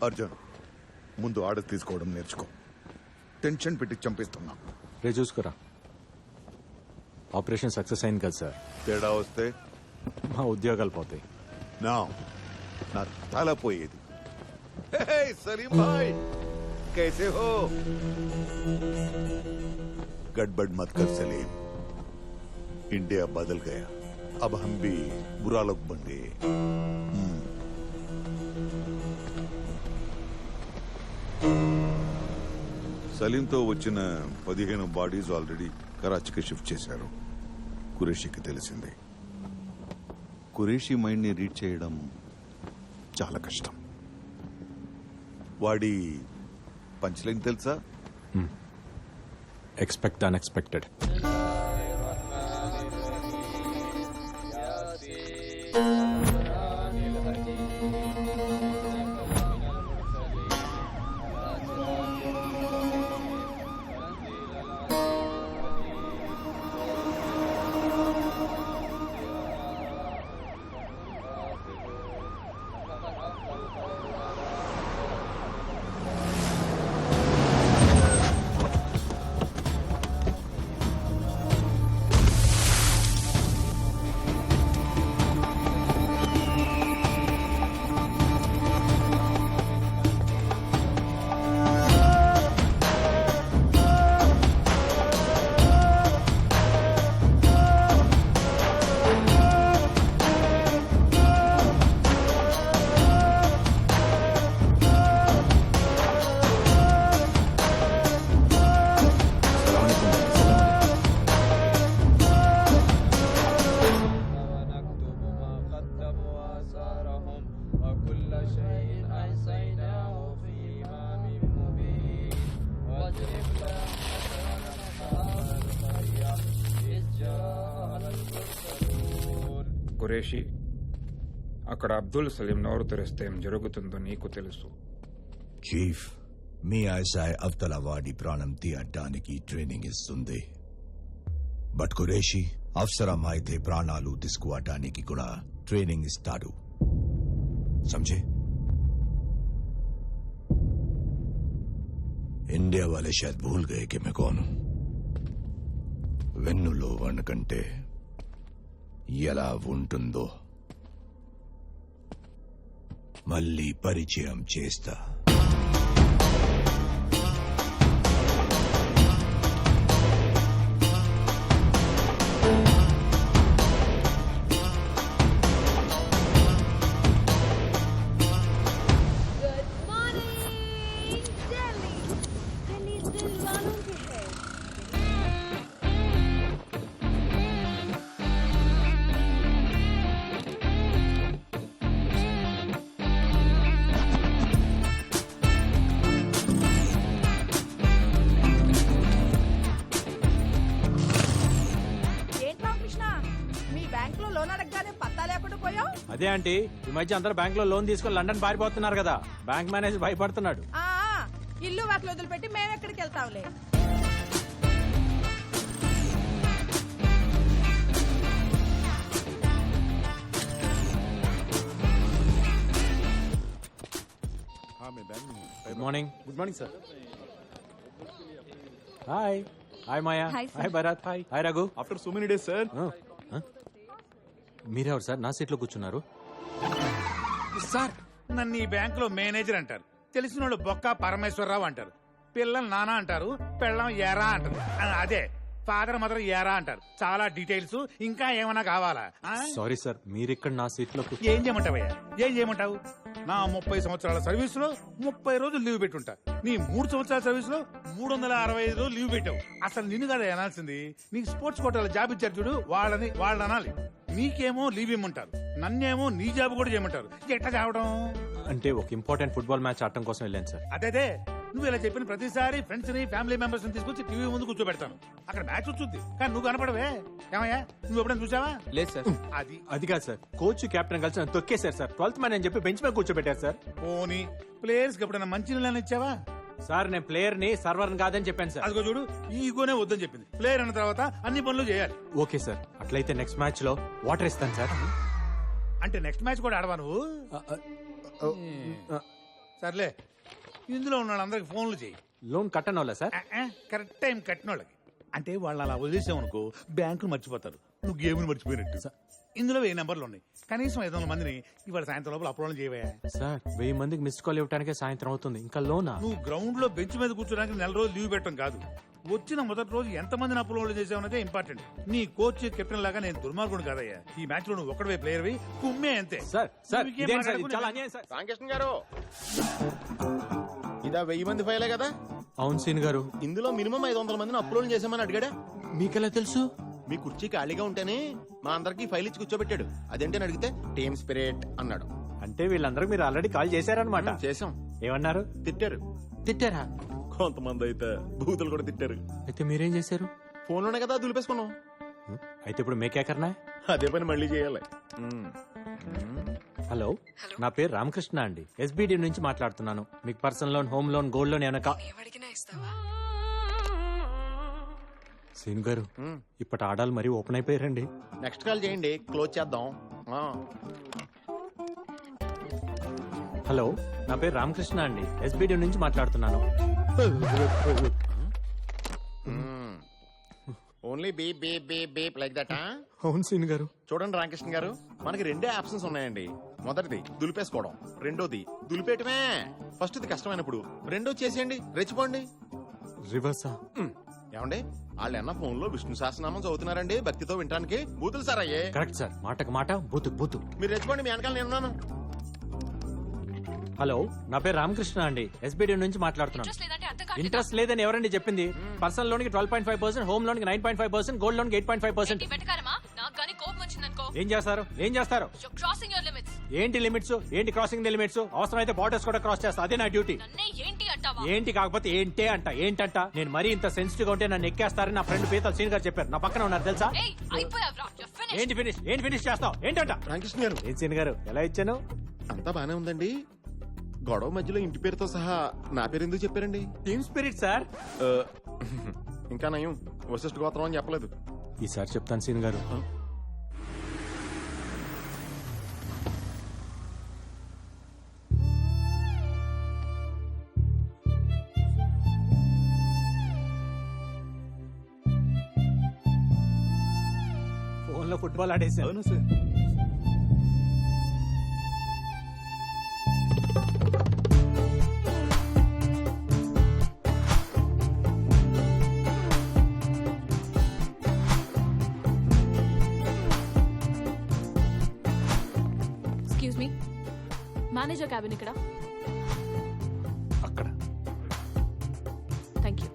అర్జున్, ముందు ఆర్డర్ తీసుకోవడం నేర్చుకో. టెన్షన్ పెట్టి చంపిస్తున్నా. రే చూసుకురా, ఆపరేషన్ సక్సెస్ అయింది కదా సార్. తేడా వస్తే మా ఉద్యోగాలు పోతాయి. నా తల పోయేది. సలీం భాయ్, कैसे हो? गड़बड़ मत कर सलीम. इंडिया बदल गया. अब हम भी बुरा लोग बन गए. సలీంతో వచ్చిన 15 బాడీస్ ఆల్రెడీ కరాచీకి షిఫ్ట్ చేశారు. కురేషికి తెలిసింది. కురేషి మైండ్ ని రీడ్ చేయడం చాలా కష్టం. వాడి పంచ్ లైన్ తెలుసా? Expect unexpected. ఖురేషీ, అక్కడ అబ్దుల్ సలీం నోరు తెరిస్తే ఏం జరుగుతుందో నీకు తెలుసు. చీఫ్, మీ ఐఎస్ఐ అఫ్తలావాడి ప్రాణం తీయడానికి ట్రైనింగ్ ఇస్తుంది. బట్ ఖురేషీ అవసరమైతే ప్రాణాలు తీసుకోవటానికి కూడా ట్రైనింగ్ ఇస్తాడు. సమझे? ఇండియా वाले शायद भूल गए कि मैं कौन हूं. వెన్నులో వణకంటే ఎలా ఉంటుందో మళ్ళీ పరిచయం చేస్తా. అదే ఆంటీ, ఈ మధ్య అందరూ బ్యాంక్ లో లోన్ తీసుకుని లండన్ పారిపోతున్నారు కదా. బ్యాంక్ మేనేజర్ భయపడుతున్నాడు. ఇల్లు వాటిలో వదిలిపెట్టి మేము ఎక్కడికి వెళ్తాంలే. Good morning. Good morning sir. Hi. Hi Maya. Hi Bharat. Hi Raghu. After so many days sir. మీరెవరు సార్ నా సీట్లో కూర్చున్నారు? సార్, నన్ను ఈ బ్యాంకులో మేనేజర్ అంటారు. తెలిసిన వాళ్ళు బొక్క పరమేశ్వరరావు అంటారు. పిల్లలు నానా అంటారు. పెళ్ళం ఏరా అంటారు. అదే ఫాదర్ మదర్ ఏరా అంటారు. చాలా డీటెయిల్స్ ఇంకా ఏమైనా కావాలా? సారీ సార్, మీరిక్కడ నా సీట్లో ఏం చేయమంటావయ్యా? ఏం చేయమంటావు? నా 30 సంవత్సరాల సర్వీస్ లో 30 రోజులు లీవ్ పెట్టుంటా. నీ 3 సంవత్సరాల సర్వీస్ లో 365 రోజులు లీవ్ పెట్టావు. అసలు నిన్ను కదా అనాల్సింది. నీకు స్పోర్ట్స్ కోటాల జాబ్ ఇచ్చారు చూడు, వాళ్ళని అనాలి. నీకేమో లీవ్ ఇమ్మంటారు, నన్నేమో నీ జాబ్ కూడా చేయమంటారు. ఎట్లా కావడం? అంటే ఒక ఇంపార్టెంట్ ఫుట్బాల్ మ్యాచ్ ఆడటం కోసం వెళ్ళాను సార్. అదే నువ్వు ఇలా చెప్పిన ప్రతిసారి ఫ్రెండ్స్ ని ఫ్యామిలీ మెంబర్స్ ని తీసుకొచ్చి టీవీ ముందు కూర్చోబెడతాను. అక్కడ మ్యాచ్ వచ్చుద్ది, కానీ నువ్వు కనపడవే. ఏమయ్యా, నువ్వు ఎప్పుడైనా చూసావా? లేదు సార్. అది కాదు సార్, కోచ్ కెప్టెన్ కలిసి నన్ను తొక్కేశారు సార్. 12th మ్యాన్ అని చెప్పి బెంచ్ మీద కూర్చోబెట్టారు సార్. పోనీ ప్లేయర్స్ కి ఎప్పుడైనా మంచి నీళ్ళని ఇచ్చావా? సార్, నేను ప్లేయర్ ని సర్వర్ కాదని చెప్పాను సార్. అదిగో చూడు, ఈగోనే వద్దని చెప్పింది. ప్లేయర్ అన్న తర్వాత అన్ని పనులు చేయాలి. ఓకే సార్, అట్లయితే నెక్స్ట్ మ్యాచ్ లో వాటర్ ఇస్తాను సార్. అంటే నెక్స్ట్ మ్యాచ్ కూడా ఆడవా నువ్వు? సర్లే ఇందులో ఉన్న వాళ్ళందరికి ఫోన్లు చేయి. లోన్ కట్టను వాళ్ళ సార్? కరెక్ట్ టైం కట్టిన వాళ్ళకి. అంటే వాళ్ళు అలా వదిలేసామనుకో బ్యాంకులు మర్చిపోతారు, నువ్వు గేమ్ని మర్చిపోయినట్టు. ఇందులో 1000 నెంబర్లు ఉన్నాయి. కనీసం 500 మందిని ఇవాళ సాయంత్రం లోపల అప్రోల్ చేయవా. సార్ 1000 మందికి మిస్ కాల్ ఇవ్వడానికే సాయంత్రం అవుతుంది, ఇంకా లోనా? నువ్వు గ్రౌండ్ లో బెంచ్ మీద కూర్చోడానికి 4 రోజులు లీవ్ పెట్టడం కాదు, వచ్చిన మొదటి రోజు ఎంత మందిని అప్రోల్ చేసావన్నదే ఇంపార్టెంట్. నీ కోచ్ కెప్టెన్ లాగా నేను దుర్మార్గుడు కాదయ్యా. ఈ మ్యాచ్ లో నువ్వు ఒక్కడే ప్లేయర్ వి, కుమ్మే అంతే. సార్ సార్ నువ్వు ఇంకేం ఇదేం సార్? ఇది మాట్లాడకు. చాలా అన్యాయం సార్. రామకృష్ణ గారు, ఇదా 1000 మంది ఫైలే కదా? అవును సీన్ గారు. ఇందులో మినిమం 500 మందిని అప్లోడ్ చేసామని అడిగాడా? మీకెలా తెలుసు? మీ కుర్చీ ఖాళీగా ఉంటేనే మా అందరికి ఫైల్ ఇచ్చి కూర్చోబెట్టాడు. అదేంటని అడిగితే టీమ్ స్పిరిట్ అన్నాడు. అంటే వీళ్ళందరూ మీరు ఆల్రెడీ కాల్ చేశారనమాట. చేసాం. ఏమన్నారు? తిట్టారు. తిట్టారా? కొంతమంది అయితే బూతులు కూడా తిట్టారు. అయితే మీరేం చేశారు? ఫోన్లోనే కదా దులిపేసుకున్నాం. అయితే ఇప్పుడు మేకేకర్నా? అదే పని మళ్ళీ చేయాలి. హలో, నా పేరు రామకృష్ణ అండి, ఎస్బిడి నుంచి మాట్లాడుతున్నాను. మీకు personal loan, home loan, gold loan ఏమైనా సీన్ గారు, ఇప్పటి ఆడాలు మరీ ఓపెన్ అయిపోయారండి. నెక్స్ట్ కాల్ చేయండి, క్లోజ్ చేద్దాం. హలో, నా పేరు రామకృష్ణ అండి, ఎస్బిడి నుంచి మాట్లాడుతున్నాను. Only beep beep beep beep like that. అవును సీన్ గారు. చూడండి రామకృష్ణ గారు, మనకి 2 ఆప్షన్స్ ఉన్నాయండి. మొదటిది దులిపేసుకోవడం, రెండోది దులిపేయటమే. ఫస్ట్ ఇది కష్టమైనప్పుడు రెండో చేసేయండి, రెచ్చిపోండి. రివర్సా? ఏమండి, వాళ్ళు అన్న ఫోన్ లో విష్ణు సహస్రనామం చదువుతున్నారండి భక్తితో వినడానికి. బూతులు సార్ అయ్యే. కరెక్ట్ సార్, మాటకు మాట, బూతు బూతు. మీరు రెచ్చిపోండి, మీ వెనకాల నేనున్నాను. హలో, నా పేరు రామకృష్ణ అండి, ఎస్బిడి నుంచి మాట్లాడుతున్నాను. ఇంట్రెస్ట్ లేదని ఎవరండి చెప్పింది? పర్సనల్ లోన్ కి 12.5%, హోమ్ లోన్ కి 9.5%, గోల్డ్ లోన్ కి 8.5%. ఏం చేస్తారు? ఏం చేస్తారు? ఏంటి లిమిట్స్? ఏంటి క్రాసింగ్ ది లిమిట్స్? అవసరం అయితే బార్డర్స్ కూడా క్రాస్ చేస్తా, అదే నా డ్యూటీ. ఏంటి కాకపోతే ఏంటే అంట. ఏంటంట? నేను మరీ ఇంత సెన్సిటివ్ గా ఉంటే నన్ను ఎక్కేస్తారని నా ఫ్రెండ్ పీతల్ సీన్ గారు చెప్పారు. నా పక్కన ఉన్నారు తెలుసా? ఏంటి ఫినిష్? ఏంటి ఫినిష్ చేస్తావు? ఏంటంట? రామకృష్ణ గారు, ఏం సీన్ గారు, ఎలా ఇచ్చాను? అంతా బానే ఉందండి. గొడవ మధ్యలో ఇంటి పేరుతో సహా నా పేరు ఎందుకు చెప్పారండి? Team spirit sir. ఇంకా నయం, వశిష్ఠ గోత్రం అని చెప్పలేదు. ఈసారి చెప్తాను సీన్ గారు. ఫోన్ లో ఫుట్బాల్ ఆడేసాను. ఎక్స్క్యూజ్ మీ, మేనేజర్ క్యాబిన్ ఇక్కడ. అక్కడ. Thank you.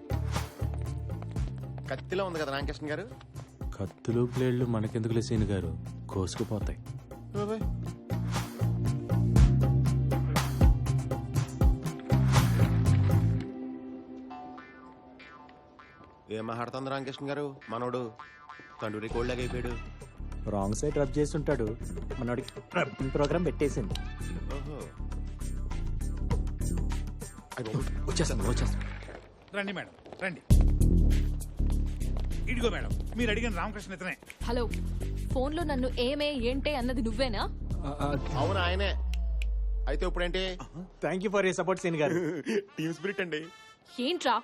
కత్తిలో ఉంది కదా రామకృష్ణ గారు. కత్తులు ప్లేడ్లు మనకెందుకులే సీన్ గారు, కోసుకుపోతాయి. బాబాయ్. ఏం మాట్లాడుతుంది రామకృష్ణ గారు? మనోడు తండ్రి కోళ్ళగా అయిపోయాడు. రాంగ్ సైడ్ రబ్ చేసి ఉంటాడు, మనోడికి ప్రోగ్రామ్ పెట్టేసింది. ఓహో. వచ్చేస్తాను. రండి మేడం, రండి. ఇడిగో మేడం, మీరు అడిగిన రామకృష్ణ ఇతనే. హలో, ఫోన్ లో నన్ను ఏమే ఏంటే అన్నది నువ్వేనా? అవును ఆయనే. అయితే ఇప్పుడేంటి? Thank you for you support సీన్ గారు. టీమ్ స్పిరిట్ అండి. ఏంట్రా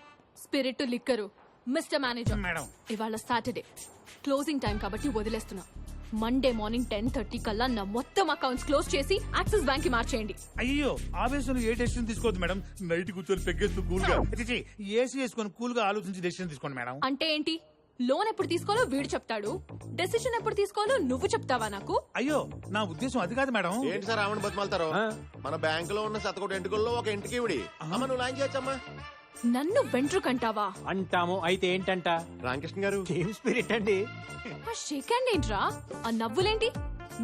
spirit liquor? Mister manager, madam, ఇవాళ సాటర్డే క్లోజింగ్ టైం కాబట్టి వదిలేస్తున్నా. మండే మార్నింగ్ 10:30 కల్లా నా మొత్తం అకౌంట్స్ క్లోజ్ చేసి యాక్సిస్ బ్యాంక్ కి మార్చేయండి. అయ్యో ఆవేశంలో ఏ డెసిషన్ తీసుకోవద్దు మేడం. నైట్ కూర్చొని పెగ్గేస్తూ కూల్ గా ఏసీ వేసుకొని కూల్ గా ఆలోచించి డెసిషన్ తీసుకోండి మేడం. అంటే ఏంటి? లోన్ ఎప్పుడు తీసుకోవాలో వీడు చెప్తాడు, డెసిషన్ ఎప్పుడు తీసుకోవాలో నువ్వు చెప్తావా నాకు? అయ్యో నా ఉద్దేశం అది కాదు మేడం. ఏంటి సార్ ఆవిడ బతిమాలతారు? మన బ్యాంక్ లో ఉన్న శతకోటి ఎంటుకల్లో ఒక ఇంటికి ఇవిడి. అమ్మ నువ్వు లాంచ్ చేయొచ్చమ్మా. నన్ను వెంట్రుకంటావా? అంటాము. అయితే ఏంటంట? రామకృష్ణ గారు, టీమ్ స్పిరిట్ అండి. ఆ షేక్ హ్యాండ్ ఏంట్రా? ఆ నవ్వులేంటి?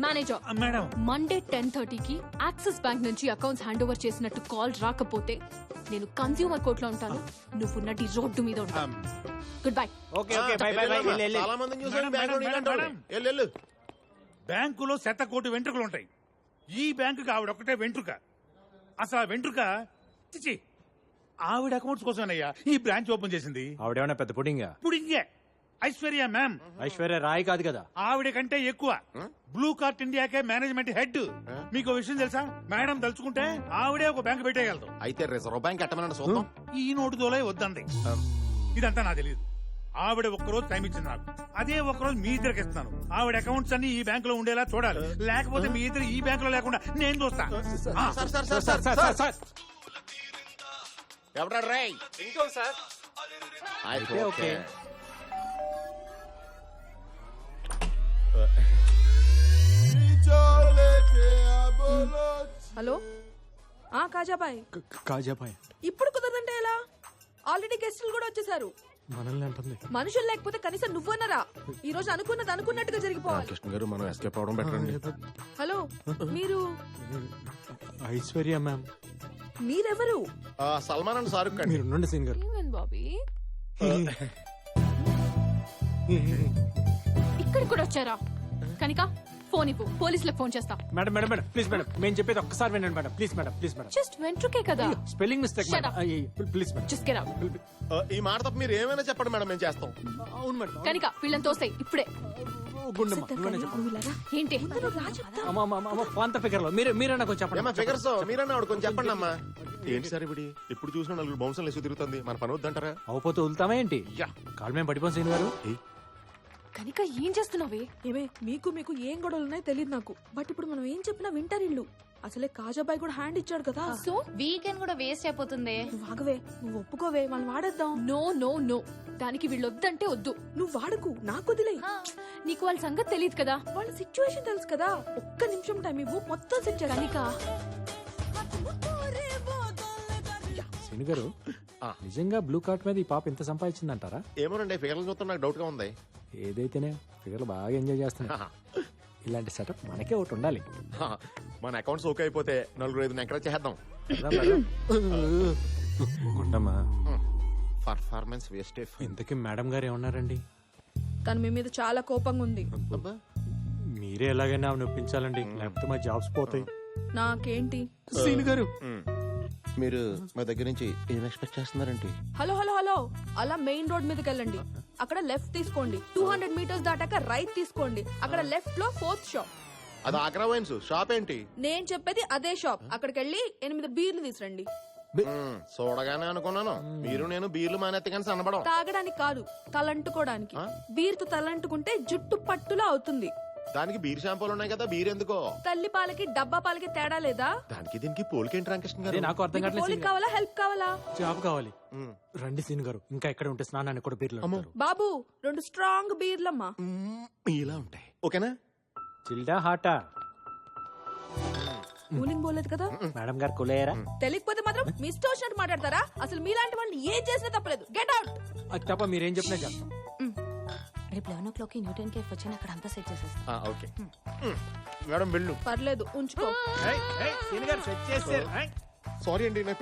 మేనేజర్, మేడం మండే 10:30కి యాక్సిస్ బ్యాంక్ నుంచి అకౌంట్స్ హ్యాండ్ ఓవర్ చేసినట్టు కాల్ రాకపోతే నేను కన్స్యూమర్ కోర్ట్ లో ఉంటాను, నువ్వు నడి రోడ్డు మీద ఉంటాను. Good bye. Okay okay, by by by. చాలా మందిని చూసాను బ్యాంక్ లో నీలాంటి వాళ్ళు. వెళ్ళు. బ్యాంకులో 100 కోటి వెంట్రుకలు ఉంటాయి. ఈ బ్యాంకుకి ఆవిడ ఒకటే వెంట్రుక. అసలు ఆ వెంట్రుక చిచి ఆవిడ అకౌంట్స్ కోసమేనయ్యా ఈ బ్రాంచ్ ఓపెన్ చేసింది. ఆవిడేమన్నా పెద్ద పుడింగా? ఇప్పుడు ఇంకే ఐశ్వర్య మ్యామ్. ఐశ్వర్య రాయ్ కాదు కదా. ఆవిడ కంటే ఎక్కువ. బ్లూ కార్ట్ ఇండియాకే మేనేజ్మెంట్ హెడ్. మీకు విషయం తెలుసా? మేడం తలుచుకుంటే ఆవిడే ఒక బ్యాంక్ పెట్టేయగలదు. అయితే రిజర్వ్ బ్యాంక్ ఎట్టమనండి చూద్దాం. ఈ నోటు దోలే వద్దంది. ఇదంతా నాకు తెలియదు. ఆవిడ ఒక్కరోజు టైం ఇచ్చింది నాకు. అదే ఒక్కరోజు మీ ఇద్దరికి ఇస్తాను. ఆవిడ అకౌంట్స్ అన్ని ఈ బ్యాంక్ లో ఉండేలా చూడాలి. లేకపోతే మీ ఇద్దరు ఈ బ్యాంక్ లో లేకుండా నేను చూస్తా. ఎవడా రై ఇంకో సార్. అయితే ఓకే. హలో కాజాబాయ్, కాజాబాయ్ ఇప్పుడు కుదరదంటే ఎలా? ఆల్రెడీ గెస్టులు కూడా వచ్చేసారు. మనల్ని అంటుంది. మనుషులు లేకపోతే కనీసం నువ్వన్నరా? ఈ రోజు అనుకున్నది అనుకున్నట్టుగా జరిగిపోవాలి. కృష్ణ గారు మనం ఎస్కేప్ అవడం బెటర్ అండి. హలో, మీరు ఐశ్వర్య మ్యామ్. మీరెవరు? సల్మాన్ అండ్ షారుఖ్ అండి. మీరు ఉండండి సీన్ గారు. ఏమైంది బాబీ? ఇక్కడికి కూడా వచ్చారా? కనిక ఫోన్ ఇవ్వు, పోలీసులకు ఫోన్ చేస్తా. Madam madam madam please madam, మేము చెప్పేది ఒక్కసారి వినండి madam. Please madam, please madam. Just వెంట్రుకే కదా. Spelling mistake Shut madam. up. Please madam. Just get out. ఈ మాట తప్ప మీరు ఏమైనా చెప్పండి మేడం, మేము చేస్తాం. అవును మేడం. కనిక వీళ్ళని తోస్తాయి ఇప్పుడే. గుండమ్మ నువ్వేనా చెప్పండి. ఏంటి? అమ్మ అమ్మ అమ్మ పాంత ఫిగర్ లో మీరే నాకు చెప్పండి. ఏమా ఫిగర్స్ మీరన్నా ఆవిడ కొంచెం చెప్పండి అమ్మా. ఏంటి సార్ ఇప్పుడు ఎప్పుడు చూసినా నలుగురు బౌన్సర్లు వేసి తిరుగుతుంది. మన పని వద్దంటారా? అవపోతే వదులుతామా ఏంటి? కాలు మేము పడిపోం సీన్ గారు. కనిక ఏం చేస్తున్నావే? ఏమే, మీకు ఏం గొడవలు ఉన్నాయో తెలియదు నాకు. బట్ ఇప్పుడు మనం ఏం చెప్పినా వింటారు ఇల్లు. అసలే కాజాబాయ్ కూడా హ్యాండ్ ఇచ్చాడు కదా. సో వీకెండ్ కూడా వేస్ట్ అయిపోతుంది. నువ్వు ఆగవే, నువ్వు ఒప్పుకోవే, మనం వాడేద్దాం. నో నో నో, దానికి వీళ్ళు వద్దంటే వద్దు. నువ్వు వాడకు, నాకు వదిలే. నీకు వాళ్ళ సంగతి తెలియదు కదా. వాళ్ళ సిచ్యువేషన్ తెలుసు కదా. ఒక్క నిమిషం టైం ఇవ్వు, మొత్తం సెట్ చేయాలి. కనిక సీన్ గారు, నిజంగా బ్లూ కార్ట్ మీద ఈ పాప ఎంత సంపాదించిందంటారా? ఏమోనండి, ఫిగర్లు చూస్తే నాకు డౌట్ గా ఉంది. ఏదైతేనే ఫిగర్లు బాగా ఎంజాయ్ చేస్తున్నా. ఇలాంటి సెటప్ మనకే ఒకటి ఉండాలి. మన అకౌంట్స్ ఓకే అయిపోతే నలుగురు ఐదు ఎంకరేజ్ చేద్దాం. ఉండమ్మా. Performance waste. ఇంతకీ మేడం గారు ఏమన్నారండి? తను మీ మీద చాలా కోపంగా ఉంది. మీరే ఎలాగైనా ఆమె ఒప్పించాలండి, లేకపోతే మా జాబ్స్ పోతాయి. నాకేంటి? సీన్ గారు, మీరు మా దగ్గర నుంచి ఏం ఎక్స్పెక్ట్ చేస్తున్నారంటే? హలో హలో హలో, అలా మెయిన్ రోడ్ మీదకి వెళ్ళండి. అక్కడ లెఫ్ట్ తీసుకోండి. 200 మీటర్స్ దాటాక రైట్ తీసుకోండి. అక్కడ లెఫ్ట్ లో 4th షాప్. అది ఆగ్రా వైన్స్ షాప్ ఏంటి? నేను చెప్పేది అదే షాప్. అక్కడికి వెళ్ళి 8 బీర్లు తీసురండి. చూడగానే అనుకున్నాను మీరు నేను బీర్లు మానేత్తే కానీ సన్నబడం. తాగడానికి కాదు, తలంటుకోవడానికి. బీర్తో తలంటుకుంటే జుట్టు పట్టులా అవుతుంది. దానికి బీర్ షాంపూలు ఉన్నాయి కదా, బీర్ ఎందుకో? తల్లి పాలకి డబ్బా పాలకి తేడా లేదా? దానికి దీనికి పోలికేంటి రామకృష్ణ అదే గారు? నాకు అర్థం కావట్లేదు. పోలిక కావాలా, హెల్ప్ కావాలా? జాబ్ కావాలి. రండి సీన్ గారు, ఇంకా ఎక్కడ ఉంటే స్నానానికి కూడా బీర్లు అమ్ముతారు. బాబు 2 స్ట్రాంగ్ బీర్లమ్మా. ఇలా ఉంటాయి ఓకేనా? చిల్డా హాటా? కూలింగ్ పోలేదు కదా మేడం గారు కులేయరా? తెలియకపోతే మాత్రం మీ ఇష్టం వచ్చినట్టు మాట్లాడతారా? అసలు మీలాంటి వాళ్ళు ఏం చేసినా తప్పలేదు. Get out. అది తప్ప మీరేం చెప్పినా చేస్తాం. రేపు 11 o'clock న్యూటన్ కేఫ్ వచ్చి అక్కడ అంతా సెట్ చేసేస్తా. ఓకే మేడం వెళ్ళు. పర్లేదు, ఉంచుకో. సారీ అండి, నా